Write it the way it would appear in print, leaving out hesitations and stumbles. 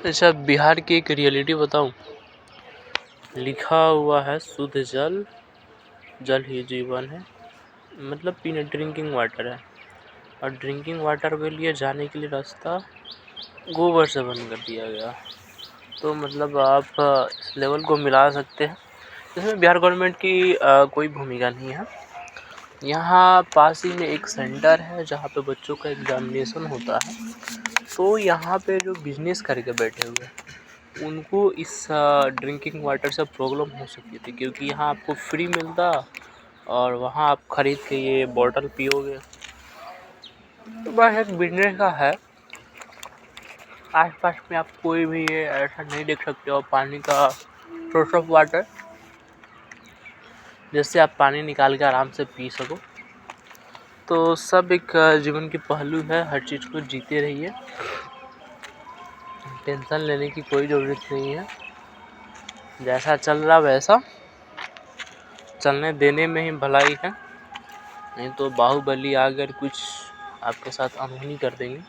अच्छा, बिहार की एक रियलिटी बताऊं। लिखा हुआ है शुद्ध जल, जल ही जीवन है, मतलब पीने ड्रिंकिंग वाटर है। और ड्रिंकिंग वाटर के लिए जाने के लिए रास्ता गोबर से बंद कर दिया गया। तो मतलब आप इस लेवल को मिला सकते हैं। इसमें बिहार गवर्नमेंट की कोई भूमिका नहीं है। यहाँ पास ही में एक सेंटर है जहाँ पे बच्चों का एग्जामिनेशन होता है। तो यहाँ पे जो बिजनेस करके बैठे हुए हैं उनको इस ड्रिंकिंग वाटर से प्रॉब्लम हो सकती थी, क्योंकि यहाँ आपको फ्री मिलता और वहाँ आप खरीद के ये बॉटल पियोगे। तो बस एक बिजनेस का है। आसपास में आप कोई भी ये ऐसा नहीं देख सकते हो पानी का सोर्स ऑफ वाटर जिससे आप पानी निकाल के आराम से पी सको। तो सब एक जीवन की पहलू है, हर चीज़ को जीते रहिए, टेंशन लेने की कोई ज़रूरत नहीं है। जैसा चल रहा वैसा चलने देने में ही भलाई है, नहीं तो बाहुबली आकर कुछ आपके साथ अनहोनी कर देंगे।